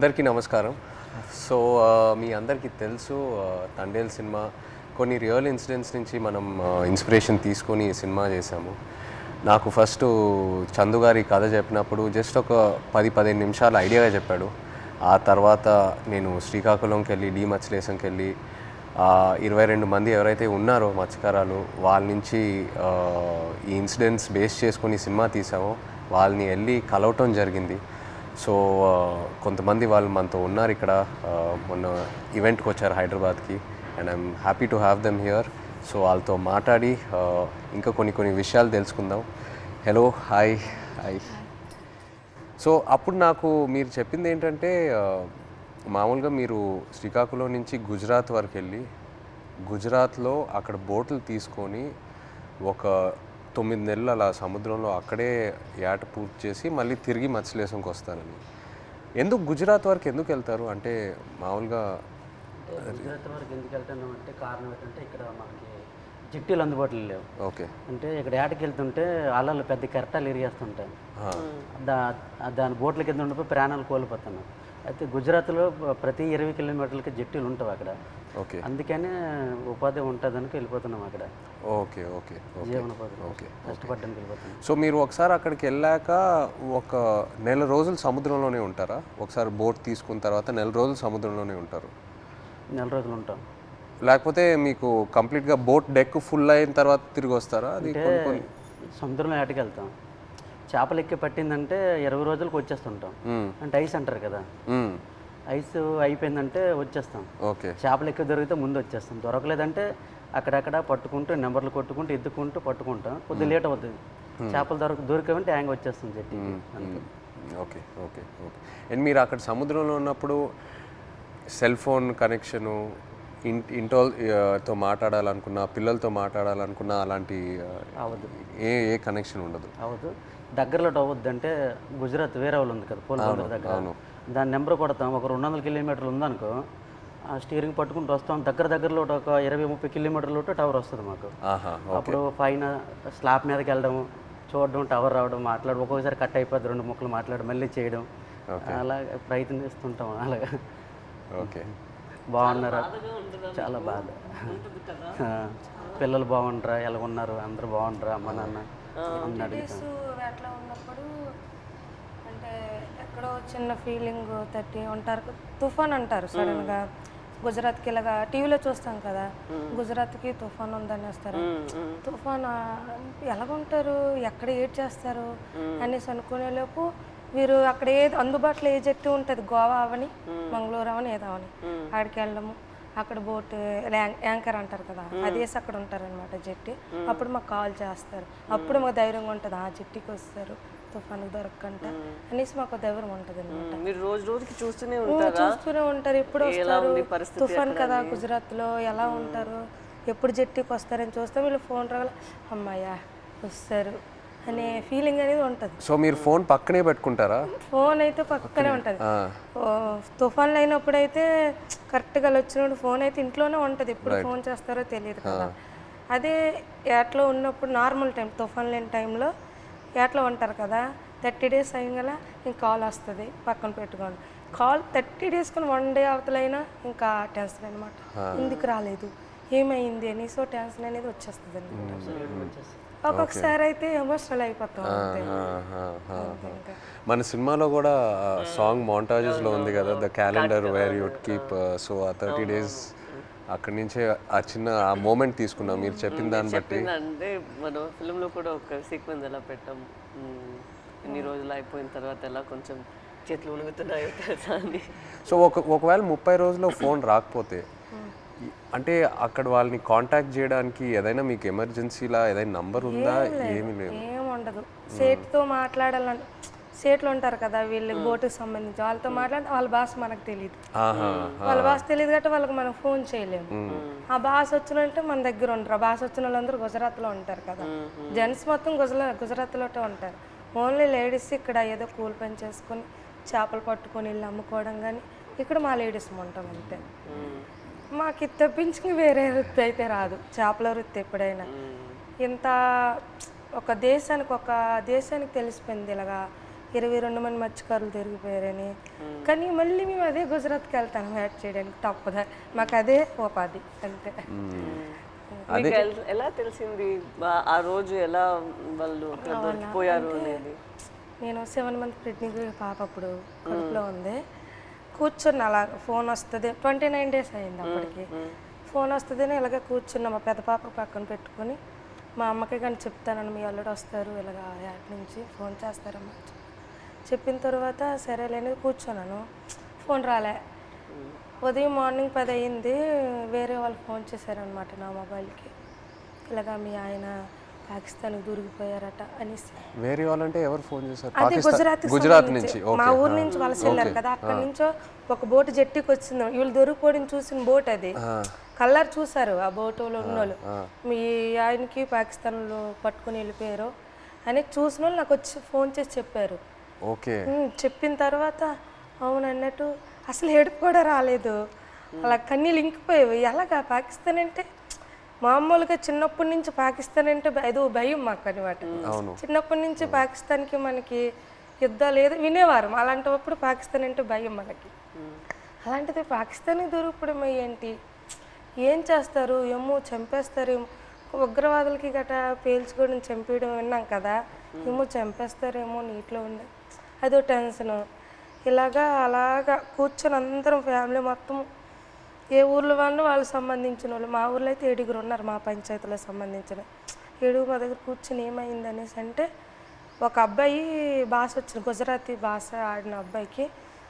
అందరికీ నమస్కారం. సో మీ అందరికీ తెలుసు తండేల్ సినిమా కొన్ని రియల్ ఇన్సిడెంట్స్ నుంచి మనం ఇన్స్పిరేషన్ తీసుకొని ఈ సినిమా చేశాము. నాకు ఫస్ట్ చందు గారి కథ చెప్పినప్పుడు జస్ట్ ఒక 10-15 నిమిషాలు ఐడియాగా చెప్పాడు. ఆ తర్వాత నేను శ్రీకాకుళంకి వెళ్ళి మత్స్యలేశంకి వెళ్ళి 22 మంది ఎవరైతే ఉన్నారో మత్స్యకారాలు వాళ్ళ నుంచి ఈ ఇన్సిడెంట్స్ బేస్ చేసుకొని సినిమా తీసామో వాళ్ళని వెళ్ళి కలవటం జరిగింది. సో కొంతమంది వాళ్ళు మనతో ఉన్నారు ఇక్కడ, మొన్న ఈవెంట్కి వచ్చారు హైదరాబాద్కి, and I'm happy to have them here. So వాళ్ళతో మాట్లాడి ఇంకా కొన్ని విషయాలు తెలుసుకుందాం. Hello, hi. సో అప్పుడు నాకు మీరు చెప్పింది ఏంటంటే మామూలుగా మీరు శ్రీకాకుళం నుంచి గుజరాత్ వరకు వెళ్ళి గుజరాత్లో అక్కడ బోట్లు తీసుకొని ఒక 9 నెలలు అలా సముద్రంలో అక్కడే ఏట పూర్తి చేసి మళ్ళీ తిరిగి మత్స్యలేశంకి వస్తారని. ఎందుకు గుజరాత్ వరకు ఎందుకు వెళ్తారు? అంటే మామూలుగా గుజరాత్ వరకు ఎందుకు వెళ్తున్నాం అంటే కారణం ఏంటంటే ఇక్కడ మనకి జట్టీలు అందుబాటులో లేవు. ఓకే. అంటే ఇక్కడ ఏటకి వెళ్తుంటే అలలు పెద్ద కెరటాలు ఎరిగేస్తుంటాయి. దాని బోట్ల కింద ఉండిపోయి ప్రాణాలు కోల్పోతున్నాం. అయితే గుజరాత్లో ప్రతి 20 కిలోమీటర్లకి జట్టీలు ఉంటావు అక్కడ. ఓకే. అందుకనే ఉపాధి ఉంటుందని వెళ్ళిపోతున్నాం అక్కడ. ఓకే. జీవనోపాధి కష్టపడడానికి వెళ్ళిపోతున్నాం. సో మీరు ఒకసారి అక్కడికి వెళ్ళాక ఒక నెల రోజులు సముద్రంలోనే ఉంటారా? ఒకసారి బోట్ తీసుకున్న తర్వాత నెల రోజులు సముద్రంలోనే ఉంటారు? నెల రోజులు ఉంటాం. లేకపోతే మీకు కంప్లీట్గా బోట్ డెక్ ఫుల్ అయిన తర్వాత తిరిగి వస్తారా? అది సముద్రంలో ఏటకి వెళ్తాం. చేపలు ఎక్కి పట్టిందంటే 20 రోజులకు వచ్చేస్తుంటాం. అంటే ఐస్ అంటారు కదా, ఐస్ అయిపోయిందంటే వచ్చేస్తాం. ఓకే. చేపలు ఎక్కువ దొరికితే ముందు వచ్చేస్తాం, దొరకలేదంటే అక్కడక్కడ పట్టుకుంటూ నెంబర్లు కొట్టుకుంటూ ఎత్తుకుంటూ పట్టుకుంటాం. కొద్దిగా లేట్ అవుతుంది. చేపలు దొరికామంటే హ్యాంగ్ వచ్చేస్తాం జట్టి. ఓకే. అండ్ మీరు అక్కడ సముద్రంలో ఉన్నప్పుడు సెల్ ఫోన్ కనెక్షను, ఇంటితో మాట్లాడాలనుకున్నా, పిల్లలతో మాట్లాడాలనుకున్నా అలాంటి అవ్వదు, ఏ కనెక్షన్ ఉండదు? అవ్వదు. దగ్గరలో అవ్వద్దు. అంటే గుజరాత్ వేరే వాళ్ళు ఉంది కదా పోలవరం దగ్గర, దాని నెంబర్ కొడతాం. ఒక 200 కిలోమీటర్లు ఉందనుకో, ఆ స్టీరింగ్ పట్టుకుంటూ వస్తాం. దగ్గరలో ఒక 20-30 కిలోమీటర్లు టవర్ వస్తుంది మాకు. అప్పుడు పైన స్లాబ్ మీదకి వెళ్ళడం, చూడడం, టవర్ రావడం, మాట్లాడడం. ఒక్కొక్కసారి కట్ అయిపోద్ది, 2 ముక్కలు మాట్లాడడం, మళ్ళీ చేయడం, అలా ప్రయత్నిస్తుంటాం. అలాగా. ఓకే. బాగున్నారా? చాలా బాధ. పిల్లలు బాగుంటారా, ఎలా ఉన్నారు, అందరూ బాగుంటారా, అమ్మ నాన్న అట్లా ఉన్నప్పుడు అంటే ఎక్కడో చిన్న ఫీలింగ్ తట్టి ఉంటారు. తుఫాన్ అంటారు సడన్గా. గుజరాత్కి ఇలాగా టీవీలో చూస్తాం కదా, గుజరాత్కి తుఫాన్ ఉందని వస్తారు. తుఫాన్ ఎలాగుంటారు, ఎక్కడ ఏడ్ చేస్తారు అనేసి అనుకునేలోపు వీరు అక్కడ ఏది అందుబాటులో ఏ జట్టు ఉంటుంది, గోవా అవని మంగళూరు అవని ఏదో అవని, ఆడికి వెళ్ళడము. అక్కడ బోట్ యాంకర్ అంటారు కదా, అదేసి అక్కడ ఉంటారనమాట జట్టి. అప్పుడు మాకు కాల్ చేస్తారు. అప్పుడు మాకు ధైర్యంగా ఉంటుంది, ఆ జట్టికి వస్తారు తుఫాను దొరకకంట అనేసి మాకు ధైర్యం ఉంటుంది అనమాట. చూస్తూనే ఉంటారు ఎప్పుడు వస్తారు, తుఫాన్ కదా గుజరాత్లో ఎలా ఉంటారు, ఎప్పుడు జట్టికి వస్తారని చూస్తాం. వీళ్ళు ఫోన్ రావాలి, అమ్మాయ్యా వస్తారు అనే ఫీలింగ్ అనేది ఉంటుంది. సో మీరు ఫోన్ పక్కనే పెట్టుకుంటారా? ఫోన్ అయితే పక్కనే ఉంటుంది. తుఫాన్లు అయినప్పుడు అయితే కరెక్ట్గా వచ్చినప్పుడు ఫోన్ అయితే ఇంట్లోనే ఉంటుంది, ఎప్పుడు ఫోన్ చేస్తారో తెలియదు కదా. అదే ఏట్లో ఉన్నప్పుడు నార్మల్ టైం, తుఫాన్ లేని టైంలో ఏట్లో ఉంటారు కదా, 30 డేస్ అయ్యగల ఇంక కాల్ వస్తుంది, పక్కన పెట్టుకోండి. కాల్ 30 డేస్ కానీ 1 డే అవతలైనా ఇంకా టెన్షన్ అనమాట, ఎందుకు రాలేదు, ఏమైంది అని. సో టెన్షన్ అనేది వచ్చేస్తుంది అనమాట. ఒక్కొక్కసారి అయితే ఎమోషనల్ అయిపోతాం. మన సినిమాలో కూడా సాంగ్ మోంటాజెస్లో ఉంది కదా, the calendar where you keep. So ఆ 30 డేస్ అక్కడి నుంచే ఆ చిన్న ఆ మూమెంట్ తీసుకున్నాం మీరు చెప్పిన దాన్ని బట్టి. అంటే మనం ఫిల్మ్లో కూడా ఒక సీక్వెన్స్ ఎలా పెట్టాం, ఎన్ని రోజులు అయిపోయిన తర్వాత ఎలా కొంచెం చేతులు ఉణుగుతున్నాయో తెలుసా అని. సో ఒకవేళ 30 రోజుల్లో ఫోన్ రాకపోతే అంటే అక్కడ వాళ్ళని కాంటాక్ట్ చేయడానికి ఏదైనా మీకు ఎమర్జెన్సీలా ఏదైనా నంబర్ ఉందా? ఏమీ లేదు, ఏముండదు. సేట్తో మాట్లాడాలని, సేట్లు ఉంటారు కదా వీళ్ళకి బోటుకి సంబంధించి, వాళ్ళతో మాట్లాడితే వాళ్ళ భాష మనకు తెలియదు. వాళ్ళ భాష తెలియదు కాబట్టి వాళ్ళకి మనం ఫోన్ చేయలేము. ఆ భాష వచ్చినంటే మన దగ్గర ఉంటారు. ఆ భాష వచ్చిన వాళ్ళందరూ గుజరాత్లో ఉంటారు కదా, జెంట్స్ మొత్తం గుజరాత్లో ఉంటారు. ఓన్లీ లేడీస్ ఇక్కడ ఏదో కూలి పని చేసుకొని చేపలు పట్టుకొని వెళ్ళి అమ్ముకోవడం, కానీ ఇక్కడ మా లేడీస్ ఉంటాం అంతే. మాకు ఇది తప్పించుకుని వేరే వృత్తి అయితే రాదు, చేపల వృత్తి. ఎప్పుడైనా ఇంత ఒక దేశానికి తెలిసిపోయింది ఇలాగా 22 మంది మత్స్యకారులు దొరికిపోయారని. కానీ మళ్ళీ మేము అదే గుజరాత్కి వెళ్తాం యాడ్ చేయడానికి తప్పదా, మాకు అదే ఉపాధి అంతే. మీకు ఎలా తెలిసింది ఆ రోజు ఎలా వాళ్ళు అక్కడ దొరికిపోయారు అనేది? నేను 7 మంత్ ప్రెగ్నెంట్ పాప అప్పుడు కడుపులో ఉంది. కూర్చున్న అలా ఫోన్ వస్తుంది, 29 days అయింది అప్పటికి. ఫోన్ వస్తుందని ఇలాగే కూర్చున్నా, మా పెద్ద పాప పక్కన పెట్టుకొని. మా అమ్మకి కానీ చెప్తానని మీ అల్లుడు వస్తారు ఇలాగ యాడ్ నుంచి ఫోన్ చేస్తారమ్మా చెప్పిన తర్వాత సరేలేని కూర్చున్నాను. ఫోన్ రాలే. ఉదయం మార్నింగ్ 10 అయింది, వేరే వాళ్ళు ఫోన్ చేశారనమాట నా మొబైల్కి, ఇలాగా మీ ఆయన పాకిస్తాన్కి దూరికిపోయారట అనేసి. వేరే వాళ్ళంటే ఎవరు ఫోన్ చేశారు? అదే గుజరాత్ నుంచి, మా ఊరు నుంచి వలస వెళ్ళారు కదా, అక్కడి నుంచో ఒక బోటు జట్టికి వచ్చింది. వీళ్ళు దొరికిపోవడం చూసిన బోట్ అది, కలర్ చూసారు ఆ బోటులో ఉన్నోళ్ళు, మీ ఆయనకి పాకిస్తాన్లో పట్టుకుని వెళ్ళిపోయారు అని చూసిన వాళ్ళు నాకు వచ్చి ఫోన్ చేసి చెప్పారు. ఓకే. చెప్పిన తర్వాత అవును అన్నట్టు అసలు ఏడుపు కూడా రాలేదు, అలా కన్నీళ్ళు ఇంకిపోయేవి. ఎలాగా పాకిస్తాన్ అంటే మామూలుగా చిన్నప్పటి నుంచి పాకిస్తాన్ అంటే ఏదో భయం మాకు అనమాట. చిన్నప్పటి నుంచి పాకిస్తాన్కి మనకి యుద్ధాలు ఏదో వినేవారు, అలాంటప్పుడు పాకిస్తాన్ అంటే భయం మనకి. అలాంటిది పాకిస్తాన్కి దొరికిపోవడం ఏంటి, ఏం చేస్తారు ఏమో, చంపేస్తారు ఏమో, ఉగ్రవాదులకి గట్రా పేల్చుకోవడం చంపేయడం విన్నాం కదా, ఏమో చంపేస్తారేమో నీటిలో ఉండే అదో టెన్షను. అలాగా కూర్చొని అందరం ఫ్యామిలీ మొత్తం ఏ ఊర్లో వాళ్ళు సంబంధించిన వాళ్ళు, మా ఊర్లో అయితే 7 ఉన్నారు మా పంచాయతీలో సంబంధించిన 7 మా దగ్గర కూర్చొని ఏమైంది అనేసి అంటే, ఒక అబ్బాయి భాష వచ్చింది, గుజరాతీ భాష ఆడిన అబ్బాయికి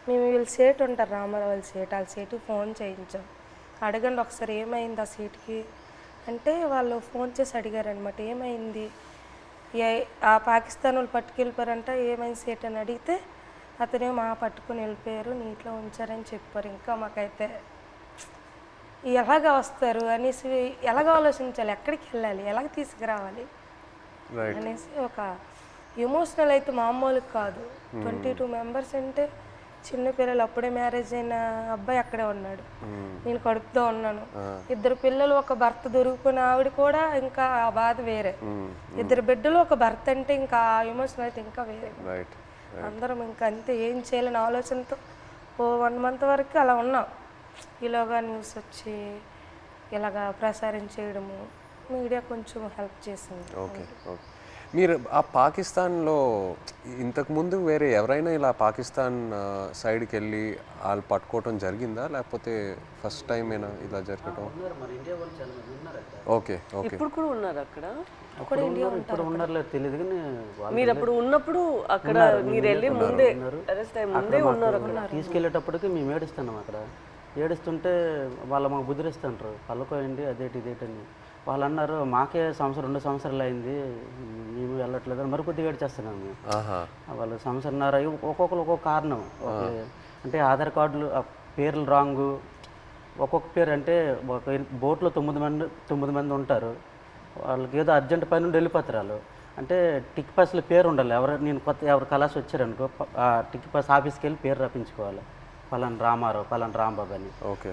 మేము వీళ్ళ సేటు ఉంటారు రామారావు వాళ్ళ సేటు, వాళ్ళ సేటుకి ఫోన్ చేయించాం. అడగండి ఒకసారి ఏమైంది ఆ సీట్కి అంటే, వాళ్ళు ఫోన్ చేసి అడిగారనమాట ఏమైంది, ఆ పాకిస్తాన్ వాళ్ళు పట్టుకెళ్ళిపోయారంట, ఏమైంది సేట్ అని అడిగితే అతనే మా పట్టుకుని వెళ్ళిపోయారు నీటిలో ఉంచారని చెప్పారు. ఇంకా మాకైతే ఎలాగ వస్తారు అనేసి ఎలాగ ఆలోచించాలి, ఎక్కడికి వెళ్ళాలి, ఎలాగ తీసుకురావాలి అనేసి ఒక ఎమోషనల్ అయితే మామూలు కాదు. 22 మెంబర్స్ అంటే చిన్నపిల్లలు, అప్పుడే మ్యారేజ్ అయిన అబ్బాయి అక్కడే ఉన్నాడు, నేను కడుపుతో ఉన్నాను, 2 పిల్లలు, ఒక భర్త దొరికిపోయిన ఆవిడ కూడా ఇంకా ఆ బాధ వేరే, 2 బిడ్డలు ఒక భర్త అంటే ఇంకా ఆ ఎమోషన్ అయితే ఇంకా వేరే. అందరం ఇంకా అంతే ఏం చేయాలని ఆలోచనతో ఓ 1 month వరకు అలా ఉన్నాం. ఇలాగా న్యూస్ వచ్చి ఇలాగా ప్రసారం చేయడము మీడియా కొంచెం హెల్ప్ చేసింది. Okay okay. మీరు ఆ పాకిస్తాన్లో ఇంతకుముందు వేరే ఎవరైనా ఇలా పాకిస్తాన్ సైడ్కి వెళ్ళి వాళ్ళు పట్టుకోవటం జరిగిందా, లేకపోతే ఫస్ట్ టైమేనా ఇలా జరగటం? Okay okay. ఇప్పుడు కూడా ఉన్నారు అక్కడ? ఇప్పుడు ఉన్నారో తెలియదు కానీ మీరు అప్పుడు ఉన్నప్పుడు అక్కడ మీరు వెళ్ళి ముందే అరెస్ట్ అయ్యి ముందే ఉన్నారు అక్కడ. తీసుకెళ్ళేటప్పటికి మేము ఏడుస్తున్నాం అక్కడ, ఏడుస్తుంటే వాళ్ళు మాకు బుద్ధిరిస్తుంటారు పళ్ళకోయండి అదేటి ఇదేటని. వాళ్ళు అన్నారు మాకే 2 సంవత్సరాలు అయింది మేము వెళ్ళట్లేదు అని మరికొద్దిగా ఏడ్చేస్తున్నాము మేము. వాళ్ళు 1.5 సంవత్సరం ఒక్కొక్కరు ఒక్కొక్క కారణం, అంటే ఆధార్ కార్డులు పేర్లు రాంగు, ఒక్కొక్క పేరు అంటే ఒక బోట్లో 9 మంది ఉంటారు, వాళ్ళకి ఏదో అర్జెంట్ పని నుండి వెళ్ళిపోతారు వాళ్ళు. అంటే టిక్ పాస్లో పేరు ఉండాలి, ఎవరు కలాసి వచ్చారనుకో ఆ టిక్ పాస్ ఆఫీస్కి వెళ్ళి పేరు రప్పించుకోవాలి, పలానా రామారావు పలానా రాంబాబు అని.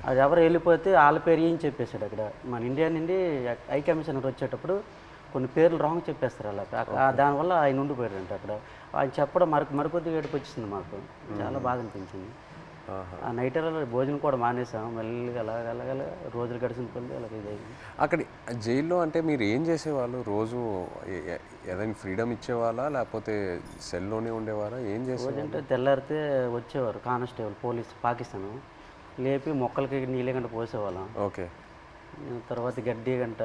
అది ఎవరు వెళ్ళిపోతే వాళ్ళ పేరు ఏం చెప్పేశాడు అక్కడ. మన ఇండియా నుండి హై కమిషనర్ వచ్చేటప్పుడు కొన్ని పేర్లు రాంగ్ చెప్పేస్తారు అలా, దానివల్ల ఆయన ఉండిపోయారంట అక్కడ. ఆయన చెప్పడం మరికొద్దిగా ఏడుపు వచ్చింది మాకు, చాలా బాధ అనిపించింది. ఆ నైట్ భోజనం కూడా మానేసాం, మెల్లిగా అలాగ రోజులు గడిచిన కొద్ది అలాగే ఇదైంది. అక్కడ జైల్లో అంటే మీరు ఏం చేసేవాళ్ళు రోజు? ఏదైనా ఫ్రీడమ్ ఇచ్చేవాళ్ళా లేకపోతే సెల్లోనే ఉండేవారా, ఏం చేసేవాళ్ళు? అంటే తెల్లారితే వచ్చేవారు కానిస్టేబుల్ పోలీస్ పాకిస్తాన్, లేపి మొక్కలకి నీళ్ళ గంట పోసేవాళ్ళం. ఓకే. తర్వాత గడ్డి గంట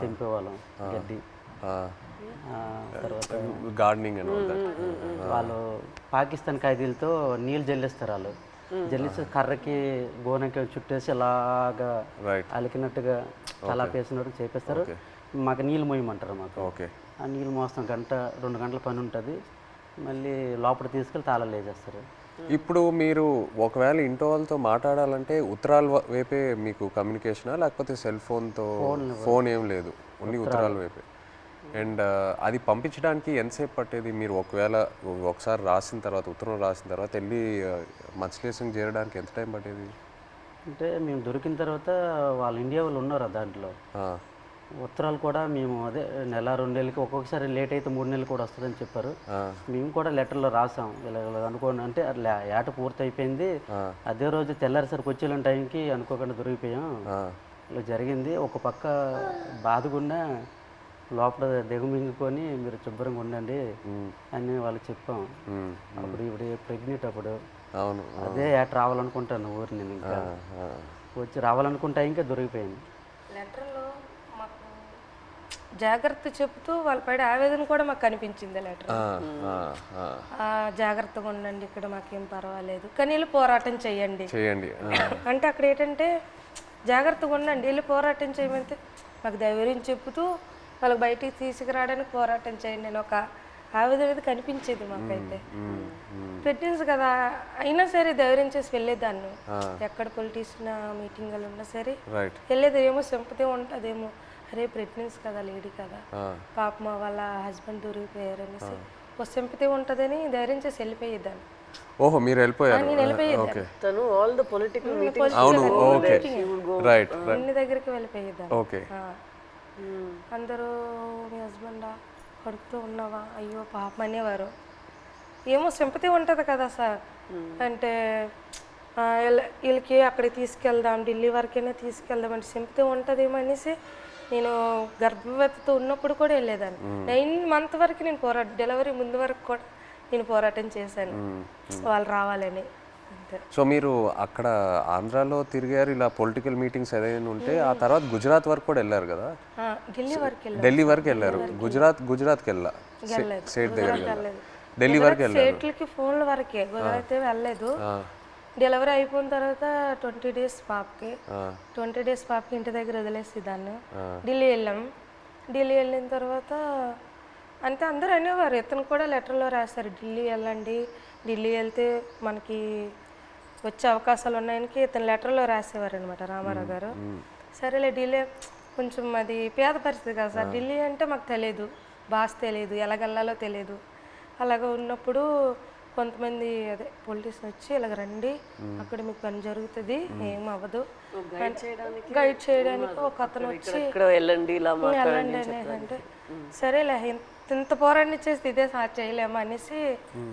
తెంపేవాళ్ళం, గడ్డి. తర్వాత గార్డెనింగ్ అని వాళ్ళు పాకిస్తాన్ ఖైదీలతో నీళ్ళు జల్లిస్తారు, వాళ్ళు జల్లిసి కర్రకి గోనకి చుట్టేసి అలాగా అలికినట్టుగా అలా పేసినట్టు చేపిస్తారు. మాకు నీళ్ళు మోయమంటారు మాకు. ఆ నీళ్ళు మోస్తాం 1-2 గంటల పని ఉంటుంది, మళ్ళీ లోపల తీసుకెళ్ళి తాళాలు వేసేస్తారు. ఇప్పుడు మీరు ఒకవేళ ఇంట్లో వాళ్ళతో మాట్లాడాలంటే ఉత్తరాల వైపే మీకు కమ్యూనికేషనా, లేకపోతే సెల్ ఫోన్తో? ఫోన్ ఏం లేదు, ఓన్లీ ఉత్తరాల వైపే. అండ్ అది పంపించడానికి ఎంతసేపు పట్టేది? మీరు ఒకసారి రాసిన తర్వాత, ఉత్తరం రాసిన తర్వాత వెళ్ళి మత్స్యలేశం చేరడానికి ఎంత టైం పట్టేది? అంటే మేము దొరికిన తర్వాత వాళ్ళు ఇండియా వాళ్ళు ఉన్నారు దాంట్లో, ఉత్తరాలు కూడా మేము అదే నెల 2 నెలలకి ఒక్కొక్కసారి లేట్ అయితే 3 నెలలు కూడా వస్తుందని చెప్పారు. మేము కూడా లెటర్లో రాసాం ఇలా అనుకోండి అంటే అట్లా ఏట పూర్తి అయిపోయింది, అదే రోజు తెల్లారిసరికి వచ్చేలాంటి టైంకి అనుకోకుండా దొరికిపోయాం, ఇలా జరిగింది. ఒక పక్క బాధగున్నా లోపల దిగమింగుకొని మీరు శుభ్రంగా ఉండండి అని వాళ్ళకి చెప్పాం. అప్పుడు ఇప్పుడు ప్రెగ్నెంట్ అప్పుడు అవును అదే ఏట రావాలనుకుంటాను ఊరు నేను ఇంకా వచ్చి రావాలనుకుంటా ఇంకా దొరికిపోయింది. లెటర్లో మాకు జాగ్రత్త చెప్తూ వాళ్ళ పడే ఆవేదన కూడా మాకు కనిపించింది లెటర్. జాగ్రత్తగా ఉండండి, ఇక్కడ మాకేం పర్వాలేదు కానీ వెళ్ళి పోరాటం చేయండి. అంటే అక్కడ ఏంటంటే జాగ్రత్తగా ఉండండి, వెళ్ళి పోరాటం చేయమంటే మాకు ధైర్యం చెప్తూ వాళ్ళకి బయటికి తీసుకురావడానికి పోరాటం చేయండి నేను ఒక ఆవేదన అనేది కనిపించేది మాకైతే. ప్రెగ్నెన్సీ కదా అయినా సరే ధైర్యం చేసి వెళ్ళేదాన్ని. ఎక్కడ పొలిటీషియన్ మీటింగ్లు ఉన్నా సరే వెళ్ళేది. ఏమో సింపతి ఉంటుందేమో, అరే ప్రెగ్నెన్సీ కదా లేడీ కదా పాప మా వాళ్ళ హస్బెండ్ దొరికిపోయారు అనేసి ఒక సింపతి ఉంటుందని ధైర్యం చేసి వెళ్ళిపోయేదాన్ని. ఓహో మీరు వెళ్ళిపోయారు. నేను వెళ్ళిపోయేదాన్ని. తను ఆల్ ద పొలిటికల్ అన్ని దగ్గరికి వెళ్ళిపోయేదాన్ని. అందరూ మీ హస్బెండా కడుపుతూ ఉన్నావా అయ్యో పాపం అనేవారు. ఏమో సింపతి ఉంటుంది కదా సార్, అంటే వీళ్ళకి అక్కడికి తీసుకెళ్దాం ఢిల్లీ వరకైనా తీసుకెళ్దాం అంటే సింపతి ఉంటుందేమో అనేసి నేను గర్భవతితో ఉన్నప్పుడు కూడా వెళ్ళేదాన్ని. 9 months వరకు నేను డెలివరీ ముందు వరకు కూడా నేను పోరాటం చేశాను వాళ్ళు రావాలని. సో మీరు అక్కడ ఆంధ్రాలో తిరిగారు, ఇలా పొలిటికల్ మీటింగ్స్ ఏదైనా ఉంటే ఆ తర్వాత గుజరాత్ వరకు కూడా వెళ్ళారు కదా? ఢిల్లీ వరకు వెళ్ళారు. గుజరాత్కి వెళ్ళా స్టేట్ దగ్గర ఢిల్లీ వరకు వెళ్ళారు. స్టేట్లకి ఫోన్ల వరకే, గుజరాత్ వెళ్ళలేదు. డెలివరీ అయిపోయిన తర్వాత 20 days పాపకి 20 days పాపకి ఇంటి దగ్గర వదిలేసి దాన్ని ఢిల్లీ వెళ్ళాం. ఢిల్లీ వెళ్ళిన తర్వాత అంటే అందరూ అనేవారు, ఇతను కూడా లెటర్లో రాశారు ఢిల్లీ వెళ్ళండి, ఢిల్లీ వెళ్తే మనకి వచ్చే అవకాశాలు ఉన్నాయని ఇతను లెటర్లో రాసేవారు అనమాట రామారావు గారు. సరేలే ఢిల్లీ కొంచెం అది పేద పరిస్థితి కదా సార్, ఢిల్లీ అంటే మాకు తెలియదు, భాష తెలియదు, ఎలాగెళ్ళాలో తెలియదు. అలాగ ఉన్నప్పుడు కొంతమంది అదే పొలిటీషియన్ వచ్చి ఇలాగ రండి అక్కడ మీకు పని జరుగుతుంది ఏం అవ్వదు గైడ్ చేయడానికి ఒక అతను వచ్చి వెళ్ళండి అంటే సరేలే ఇంత పోరాటం చేస్తే ఇదే చేయలేము అనేసి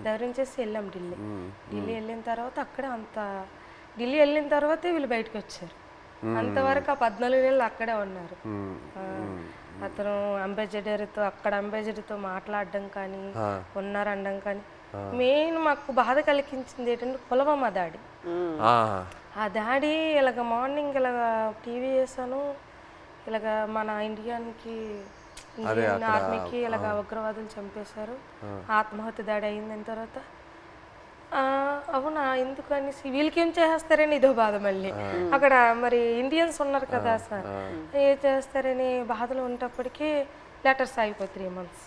ధైర్యం చేసి వెళ్ళాం ఢిల్లీ. ఢిల్లీ వెళ్ళిన తర్వాత అక్కడే ఢిల్లీ వెళ్ళిన తర్వాతే వీళ్ళు బయటకు వచ్చారు. అంతవరకు ఆ 14 నెలలు అక్కడే ఉన్నారు. అతను అంబాసిడర్తో అక్కడ అంబాసిడర్తో మాట్లాడడం కానీ ఉన్నారనడం కానీ మెయిన్ మాకు బాధ కలిగించింది ఏంటంటే పుల్వామా దాడి. ఆ దాడి ఇలాగ మార్నింగ్ ఇలాగ టీవీ వేసాను, ఇలాగ మన ఇండియన్ ఆర్మీకి ఇలాగ ఉగ్రవాదులు చంపేశారు, ఆత్మహత్య దాడి అయిందని తర్వాత అవునా ఎందుకు అనేసి వీళ్ళకి ఏం చేస్తారని ఇదో బాధ. మళ్ళీ అక్కడ మరి ఇండియన్స్ ఉన్నారు కదా సార్, ఏం చేస్తారని బాధలు ఉన్నప్పటికీ లెటర్స్ అయిపోయి 3 months.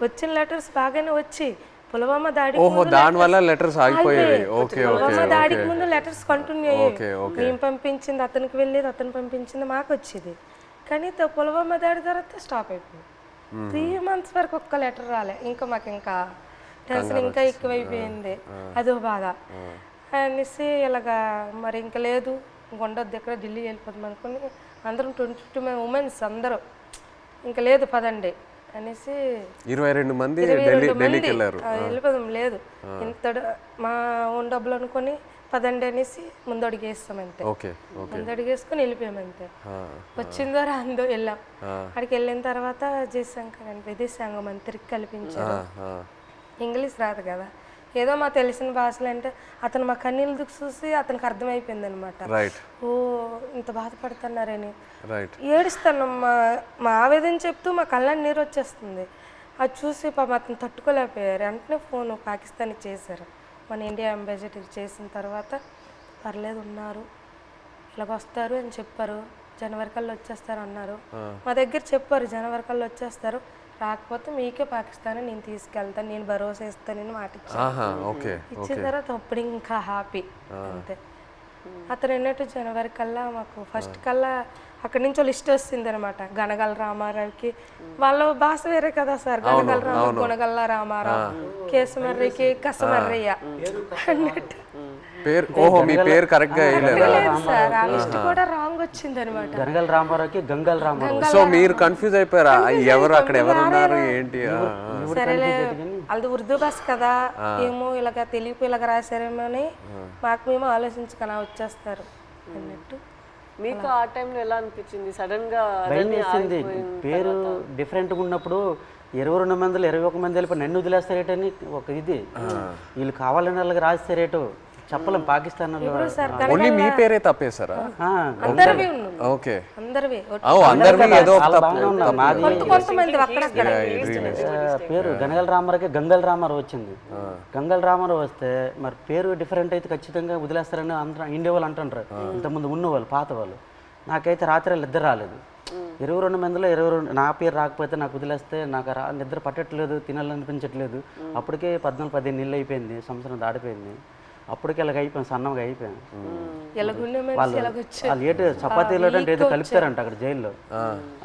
వచ్చిన లెటర్స్ బాగానే వచ్చి పుల్వామా దాడికి ముందు లెటర్స్ కంటిన్యూ అయ్యాయి. మేము పంపించింది అతనికి వెళ్ళేది, అతను పంపించింది మాకు వచ్చేది. కానీ పుల్వామా దాడి తర్వాత స్టాప్ అయిపోయింది. 3 months వరకు ఒక్క లెటర్ రాలే. ఇంకా మాకు ఇంకా టెన్షన్ ఇంకా ఎక్కువైపోయింది, అదో బాధ అనేసి ఇలాగా మరి ఇంకా లేదు ఉండొద్దు ఎక్కడ ఢిల్లీ వెళ్ళిపోతాం అనుకుని అందరం 22 ఉమెన్స్ అందరూ ఇంకా లేదు పదండి అనేసి 22 మంది వెళ్ళిపోదాం లేదు ఇంత మా ఓన్ డబ్బులు అనుకొని పదండి అనేసి ముందడుగు వేస్తాం అంతే. ముందడుగు వేసుకొని వెళ్ళిపోయామంతే. వచ్చిందో రాందో వెళ్ళాం. అక్కడికి వెళ్ళిన తర్వాత విదేశాంగ మంత్రికి కల్పించారు. ఇంగ్లీష్ రాదు కదా, ఏదో మా తెలిసిన భాషలు అంటే అతను మా కన్నీళ్ళు దుఃఖ చూసి అతనికి అర్థమైపోయింది అనమాట. ఓ ఇంత బాధపడుతున్నారని ఏడుస్తాను. మా ఆవేదన చెప్తూ మా కళ్ళని నీరు వచ్చేస్తుంది. అది చూసి పాపం అతను తట్టుకోలేకపోయారు. వెంటనే ఫోన్ పాకిస్తాన్కి చేశారు. మన ఇండియా అంబాసిడర్ చేసిన తర్వాత పర్లేదు ఉన్నారు ఇలాగ వస్తారు అని చెప్పారు. జనవరి కల్లా వచ్చేస్తారు అన్నారు. మా దగ్గర చెప్పారు జనవరి కల్లా వచ్చేస్తారు, రాకపోతే మీకే పాకిస్తాన్ నేను తీసుకెళ్తాను, నేను భరోసా ఇస్తానని మాట ఇచ్చిన తర్వాత అప్పుడు ఇంకా హ్యాపీ అంతే. అతను అన్నట్టు జనవరి కల్లా మాకు ఫస్ట్ కల్లా అక్కడి నుంచి లిస్ట్ వస్తుంది అనమాట. గనగల రామారావుకి వాళ్ళ భాష వేరే కదా సార్, గనగల రామారావు గుణగల్ల రామారావు, కేసుమర్రికి కసమర్రయ్య అన్నట్టు పేరు ఓహో మీ పేరు కరెక్ట్గా వేయలేదా? లేదు సార్ ఆ లిస్ట్ కూడా రాంగ్ వచ్చింది అనమాట. గనగల రామారావుకి గంగల రామారావు. సో మీరు కన్ఫ్యూజ్ అయిపోయారా ఎవరు అక్కడ ఎవరు ఉన్నారు ఏంటి? సరేలే అది ఉర్దూ బస్ కదా ఏమో ఇలాగ తెలియపు ఇలాగ రాశారేమో అని మాకు మేము ఆలోచించుకొని వచ్చేస్తారు అన్నట్టు. మీకు ఆ టైంలో ఎలా అనిపించింది సడన్ గా భయం వేసింది. పేరు డిఫరెంట్గా ఉన్నప్పుడు 22 మందిలో 21 మంది వెళ్ళిపోయి నన్ను వదిలేస్తారేటని ఒక ఇది, వీళ్ళు కావాలని వాళ్ళకి రాస్తారేటో చెప్పలేం. పాకిస్తాన్ ఓన్లీ మీ పేరే తప్పేశారా? అందరివి ఉన్నాం, ఓకే అందరివి అందరివి ఏదో ఒక మాది కొంతమంది అక్కడక్కడ పేరు గనగల రామారావుకి గంగల రామారావు వచ్చింది. గంగల రామారావు వస్తే మరి పేరు డిఫరెంట్ అయితే ఖచ్చితంగా వదిలేస్తారని అందరూ ఇండియా వాళ్ళు అంటుంటారు, ఇంతకుముందు ఉన్నవాళ్ళు పాత వాళ్ళు. నాకైతే రాత్రి నిద్ర రాలేదు. 22 మందిలో 22 నా పేరు రాకపోతే నాకు వదిలేస్తే నాకు నిద్ర పట్టట్లేదు, తినాలనిపించట్లేదు. అప్పటికే 14-15 నెలలు అయిపోయింది, సంవత్సరం దాటిపోయింది. అప్పటికి ఇలాగ అయిపోయాను, సన్నంగా అయిపోయాను. వాళ్ళు ఏదో చపాతీలో అంటే ఏదో కలుపుతారంట అక్కడ జైల్లో,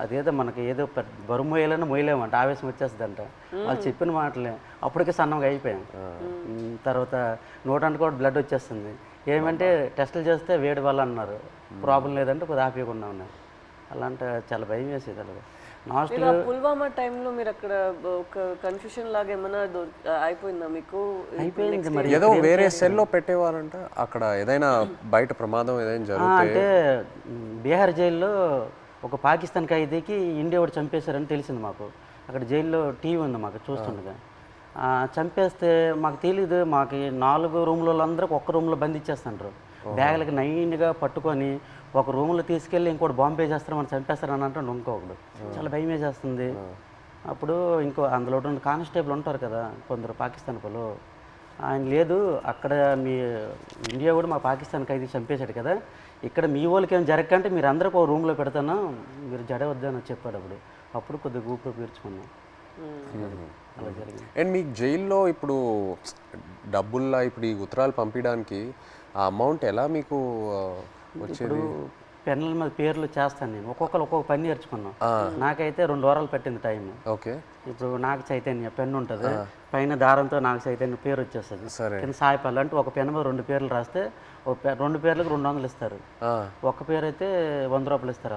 అదేదో మనకి ఏదో బరువు మోయాలని మోయలేమంట, ఆవేశం వచ్చేస్తుందంట. వాళ్ళు చెప్పిన మాటలే అప్పటికే సన్నంగా అయిపోయాను. తర్వాత నోటంటే కూడా బ్లడ్ వచ్చేస్తుంది. ఏమంటే టెస్టులు చేస్తే వేడి వల్ల అన్నారు, ప్రాబ్లం లేదంటే కొద్దిగా ఆపేయకుండా ఉన్నారు. అలాంటి చాలా భయం వేసేది. అలాగే పుల్వామా టైంలో మీరు అక్కడ ఒక కన్ఫ్యూషన్ లాగా ఏమైనా అయిపోయిందా మీకు? అయిపోయింది మరి. ఏదో వేరే సెల్లో పెట్టేవారంట అక్కడ, ఏదైనా బయట ప్రమాదం ఏదైనా జరిగితే. అంటే బీహార్ జైల్లో ఒక పాకిస్తాన్ ఖైదీకి ఇండియా వాడు చంపేశారని తెలిసింది మాకు. అక్కడ జైల్లో టీవీ ఉంది మాకు చూస్తుండగా. చంపేస్తే మాకు తెలీదు, మాకు 4 రూమ్ల వాళ్ళందరికీ ఒక్క రూమ్లో బంధించేస్తుంటారు. బ్యాగులకి నైన్గా పట్టుకొని ఒక రూమ్లో తీసుకెళ్ళి ఇంకోటి బాంబే చేస్తారు, మనం చంపేస్తారని అంటాడు ఇంకొకడు. చాలా భయం వేసేస్తుంది. అప్పుడు ఇంకో అందులో 2 కానిస్టేబుల్ ఉంటారు కదా కొందరు పాకిస్తాన్ వాళ్ళు, ఆయన లేదు అక్కడ మీ ఇండియా కూడా మా పాకిస్తాన్ ఖైదీ చంపేశాడు కదా, ఇక్కడ మీ వాళ్ళకి ఏం జరగకంటే మీరు అందరికీ ఒక రూమ్లో పెడతాను, మీరు జడవద్దని చెప్పాడు. అప్పుడు కొద్దిగా ఊపిరి పీల్చుకున్నాం. అలా జరిగింది. అండ్ మీకు జైల్లో ఇప్పుడు డబ్బుల్లా ఇప్పుడు ఈ ఉత్తరాలు పంపించడానికి ఆ అమౌంట్ ఎలా మీకు వచ్చేది? పెన్నుల మీద పేర్లు చేస్తాను నేను, ఒక్కొక్క పని నేర్చుకున్నాం. నాకైతే 2 వారాలు పట్టింది టైం. ఓకే. ఇప్పుడు నాకు చైతన్య పెన్ను ఉంటుంది, పైన దారంతో నాకు చైతన్య పేరు వచ్చేస్తుంది. కింద సాయిపల్లి అంటే ఒక పెన్ను మీద 2 పేర్లు రాస్తే 2 పేర్లకు 200 ఇస్తారు. ఒక పేరు అయితే 100 రూపాయలు ఇస్తారు.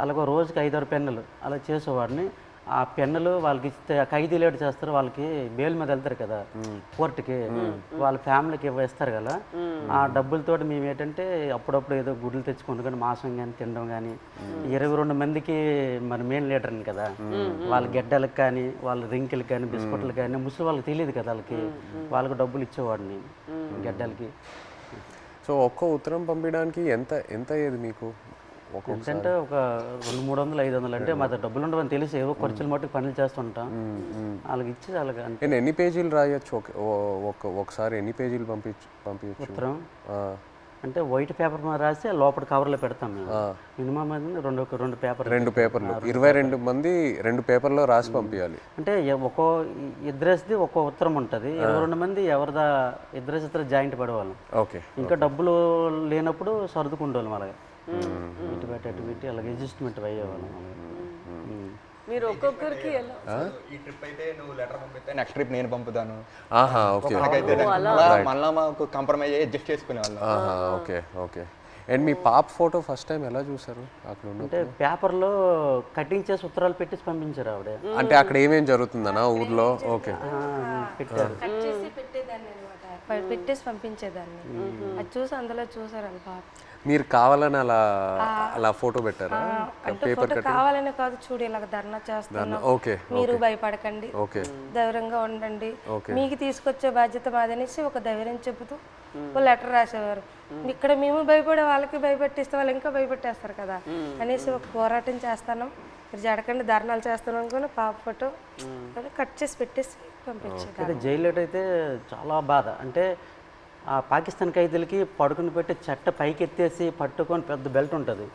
అలాగే రోజుకి 5-6 పెన్నులు అలా చేసేవాడిని. ఆ పెన్నులు వాళ్ళకి ఇస్తే ఖైదీ లేట్ చేస్తారు, వాళ్ళకి బెయిల్ మీద వెళ్తారు కదా కోర్టుకి, వాళ్ళ ఫ్యామిలీకి ఇస్తారు కదా. ఆ డబ్బులతో మేము ఏంటంటే అప్పుడప్పుడు ఏదో గుడ్లు తెచ్చుకుంటూ కానీ మాంసం కానీ తినడం కానీ, 22 మందికి మరి మెయిన్ లీడర్ని కదా, వాళ్ళ గెడ్డలకు కానీ వాళ్ళ రింకిలకు కానీ బిస్కెట్లకు కానీ ముసలి వాళ్ళకి తెలియదు కదా, వాళ్ళకి డబ్బులు ఇచ్చేవాడిని గెడ్డలకి. సో ఒక్క ఉత్తరం పంపించడానికి ఎంత అయ్యేది మీకు? ఎందుకంటే ఒక 200-300-500 అంటే మా డబ్బులు ఉండవని తెలిసి ఏవో ఖర్చులు మట్టుకు పనులు చేస్తుంటాం. వాళ్ళకి ఇచ్చి అలాగే. అంటే ఎన్ని పేజీలు రాయొచ్చు ఒకసారి? ఎన్ని పేజీలు పంపించచ్చు ఉత్తరం? అంటే వైట్ పేపర్ మీద రాసి లోపల కవర్లో పెడతాం మేము. మినిమం 2 పేపర్లు 22 మంది 2 పేపర్లో రాసి పంపించాలి. అంటే ఇద్దరేసి ఒక్కో ఉత్తరం ఉంటుంది. 22 మంది ఎవరిదా ఇద్దరు జాయింట్ పడేవాళ్ళం. ఓకే. ఇంకా డబ్బులు లేనప్పుడు సర్దుకుంటేవాళ్ళం. అలాగే ఇటు పెట్టి అలాగే అడ్జస్ట్మెంట్ అయ్యేవాళ్ళం. మీరు ఒక్కొక్కరికి ఈ ట్రిప్ అయితే నువ్వు లెటర్ పంపిస్తే నెక్స్ట్ ట్రిప్ నేను పంపుతాను. మళ్ళీ మాకు కంప్రమైజ్ అయ్యి అడ్జస్ట్ చేసుకునేవాళ్ళం. ఓకే. అండ్ మీ పాప ఫోటో ఫస్ట్ టైం ఎలా చూసారు అక్కడ? అంటే పేపర్లో కటింగ్ చేసి ఉత్తరాలు పెట్టేసి పంపించారు ఆవిడ. అంటే అక్కడ ఏమేం జరుగుతుందనా ఊర్లో? ఓకే. పెట్టారు, పెట్టేసి పంపించేదాన్ని. అది చూసి అందులో చూసారు వాళ్ళ పాప. మీరు కావాలని అలా ఫోటో పెట్టారా? అంటే ఫోటో కావాలనే కాదు, చూడు ఇలాగ ధర్నా చేస్తున్నాం, మీరు భయపడకండి, ధైర్యంగా ఉండండి, మీకు తీసుకొచ్చే బాధ్యత మాదనేసి ఒక ధైర్యం చెబుతూ ఒక లెటర్ రాసేవారు. ఇక్కడ మేము భయపడే వాళ్ళకి భయపెట్టిస్తే వాళ్ళు ఇంకా భయపెట్టేస్తారు కదా అనేసి ఒక పోరాటం చేస్తాను, మీరు జడకండి ధర్నాలు చేస్తాను అనుకుని పాప ఫోటో కట్ చేసి పెట్టేసి పంపించారు. జైల్లో అయితే చాలా బాధ. అంటే ఆ పాకిస్తాన్ ఖైదీలకి పడుకుని పెట్టి చెట్ట పైకి ఎత్తేసి పట్టుకొని పెద్ద బెల్ట్ ఉంటుంది,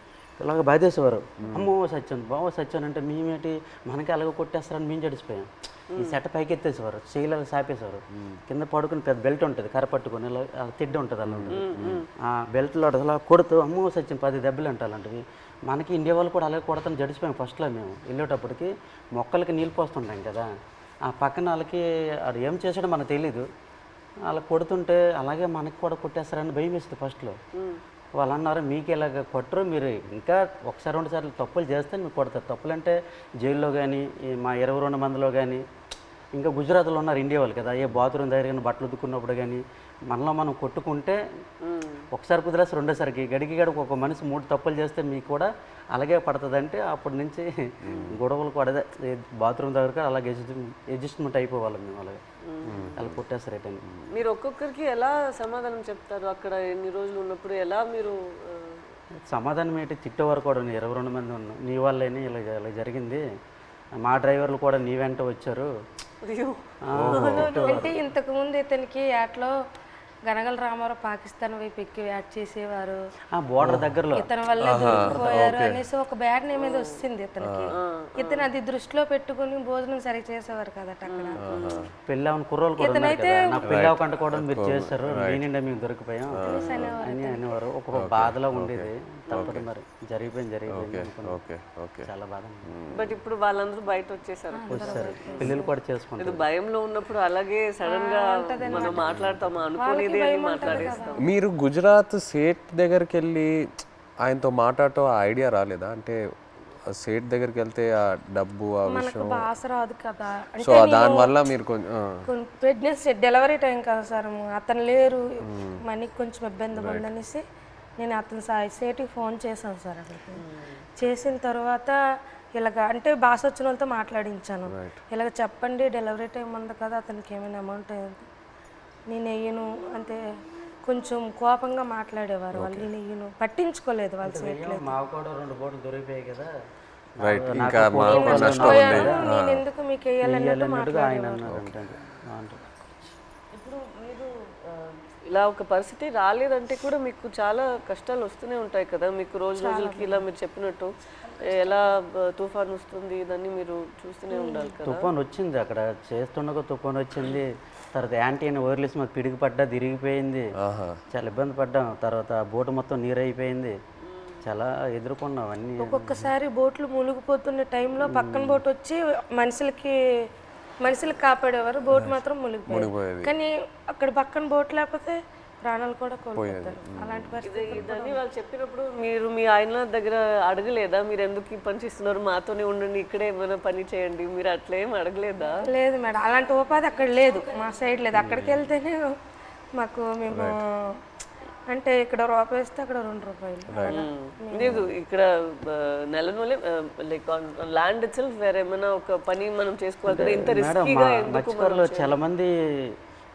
ఇలాగ బాధేసేవారు. అమ్మో సత్యం బావో సత్యం అంటే మేమేంటి మనకి అలాగ కొట్టేస్తారని మేము జడిసిపోయాం. ఈ చెట్ట పైకి ఎత్తేసేవారు, చేయలేక సాపేసేవారు. కింద పడుకుని పెద్ద బెల్ట్ ఉంటుంది, కర్ర పట్టుకొని ఇలా తిడ్డ ఉంటుంది. అలా ఆ బెల్ట్లో అలా కొడుతూ అమ్మో సత్యం 10 దెబ్బలు అంటే అలాంటివి. మనకి ఇండియా వాళ్ళు కూడా అలాగే కొడతాను జడిసిపోయాం. ఫస్ట్లో మేము వెళ్ళేటప్పటికి మొక్కలకి నీళ్ళు పోస్తుంటాం కదా, ఆ పక్కన వాళ్ళకి ఆడు ఏం చేసాడో మనకు తెలీదు. అలా కొడుతుంటే అలాగే మనకి కూడా కొట్టేస్తారని భయం వేస్తుంది ఫస్ట్లో. వాళ్ళు అన్నారు మీకు ఇలాగ కొట్టరు, మీరు ఇంకా ఒకసారి 2 సార్లు తప్పులు చేస్తే మీకు కొడతారు. తప్పులు అంటే జైల్లో కానీ మా 22 మందిలో కానీ, ఇంకా గుజరాత్లో ఉన్నారు ఇండియా వాళ్ళు కదా, ఏ బాత్రూమ్ దగ్గర కానీ బట్టలు ఉతుక్కున్నప్పుడు కానీ మనలో మనం కొట్టుకుంటే ఒకసారి కుదిరేసి రెండోసారికి గడికి ఒక మనిషి 3 తప్పులు చేస్తే మీకు కూడా అలాగే పడుతుంది అంటే అప్పటి నుంచి గొడవలు కూడా అదే బాత్రూమ్ దగ్గర అలాగే అడ్జస్ట్మెంట్ అయిపోవాలి మేము. అలాగే అలా కొట్టేస్తారు రిటర్న్. మీరు ఒక్కొక్కరికి ఎలా సమాధానం చెప్తారు అక్కడ ఎన్ని రోజులు ఉన్నప్పుడు? ఎలా మీరు సమాధానం ఏంటి, తిట్టేవారు కూడా 22 మంది ఉన్నాం, నీ వాళ్ళని ఇలా ఇలా జరిగింది, మా డ్రైవర్లు కూడా నీ వెంట వచ్చారు. అంటే ఇంతకుముందు ఇతనికి యాట్లో గనగల రామారావు పాకిస్తాన్ వైపు ఎక్కి యాడ్ చేసేవారు, బోర్డర్ దగ్గరలో ఇతని వల్ల దొరికిపోయారు అనేసి ఒక బ్యాడ్ నేమ్ మీద వస్తుంది ఇతనికి. ఇతను అది దృష్టిలో పెట్టుకుని భోజనం సరిగ్గా చేసేవారు కదట అక్కడ. పెళ్ళి అవును కుర్రోళ్ళు కూడా ఉన్నారు కదా, నాకు పెళ్ళి అవ్వకుండా కూడా మీరు చేస్తారు, నేనిండా మేము దొరికిపోయాం అని అనేవారు. ఒక్కొక్క బాధలో ఉండేది. తప్పదు మరి, జరిగిపోయింది చాలా బాధ. బట్ ఇప్పుడు వాళ్ళందరూ బయట వచ్చేసారు, పిల్లలు కూడా చేసుకుంటారు. భయంలో ఉన్నప్పుడు అలాగే సడన్ గా మనం మాట్లాడతాము అనుకోలేదు అని మాట్లాడేస్తాం. మీరు గుజరాత్ సేట్ దగ్గరికి వెళ్ళి ఆయనతో మాట్లాడటం ఐడియా రాలేదా? అంటే సేట్ దగ్గరికి వెళ్తే ఆ డబ్బు ఆ విషయం భాష రాదు కదా, సో దానివల్ల మీరు కొంచెం ప్రెగ్నెన్సీ డెలివరీ టైం కదా సార్, అతను లేరు, మనకి కొంచెం ఇబ్బంది ఉందనేసి నేను అతను సేటుకి ఫోన్ చేశాను సార్. అక్కడికి చేసిన తర్వాత ఇలాగ అంటే భాష వచ్చిన వాళ్ళతో మాట్లాడించాను, ఇలాగ చెప్పండి డెలివరీ టైం ఉంది కదా, అతనికి ఏమైనా అమౌంట్ అయింది, నేను వెయ్యను అంటే కొంచెం కోపంగా మాట్లాడేవారు వాళ్ళు. నేను వెయ్యను, పట్టించుకోలేదు వాళ్ళు చేయట్లేదు. మాకు కూడా 2 బోట్లు దొరికిపోయాయి కదా, ఇంకా నేను ఎందుకు మీకు వేయాలన్నట్టు ఆయన ఇప్పుడు మీరు ఇలా ఒక పరిస్థితి రాలేదంటే కూడా మీకు చాలా కష్టాలు వస్తూనే ఉంటాయి కదా, మీకు రోజు రోజులకి ఇలా మీరు చెప్పినట్టు ఎలా తుఫాన్ వస్తుంది ఇదన్నీ మీరు చూస్తూనే ఉండాలి కదా. తుఫాన్ వచ్చింది, అక్కడ చేస్తుండగా తుఫాన్ వచ్చింది, తర్వాత యాంటీ అని వైర్లెస్ మాకు పిడికి పడ్డా తిరిగిపోయింది, చాలా ఇబ్బంది పడ్డాం. తర్వాత బోటు మొత్తం నీరు అయిపోయింది, చాలా ఎదుర్కొన్నాం అన్నీ. ఒక్కొక్కసారి బోట్లు మునిగిపోతున్న టైంలో పక్కన బోట్ వచ్చి మనుషులకు కాపాడేవారు, బోట్ మాత్రం మునిగిపోయేది. కానీ అక్కడ పక్కన బోట్ లేకపోతే ప్రాణాలు కూడా కోల్పోతారు. అలాంటి పరిస్థితి ఇదని వాళ్ళు చెప్పినప్పుడు మీరు మీ ఆయన దగ్గర అడగలేదా, మీరు ఎందుకు ఈ పని చేస్తున్నారు, మాతోనే ఉండండి, ఇక్కడే ఏమైనా పని చేయండి, మీరు అట్లేం అడగలేదా? లేదు మేడం, అలాంటి ఉపాధి అక్కడ లేదు, మా సైడ్ లేదు. అక్కడికి వెళ్తేనే మాకు మేము అంటే ఇక్కడ రూపాయి వేస్తే అక్కడ 2 రూపాయలు లేదు. ఇక్కడ నెలనూలే లైక్ ల్యాండ్ ఇట్ సెల్ఫ్ వేరే ఏమైనా ఒక పని మనం చేసుకోవాలి కదా, ఇంత రిస్కీగా ఎందుకు? మత్స్యకారులు చాలా మంది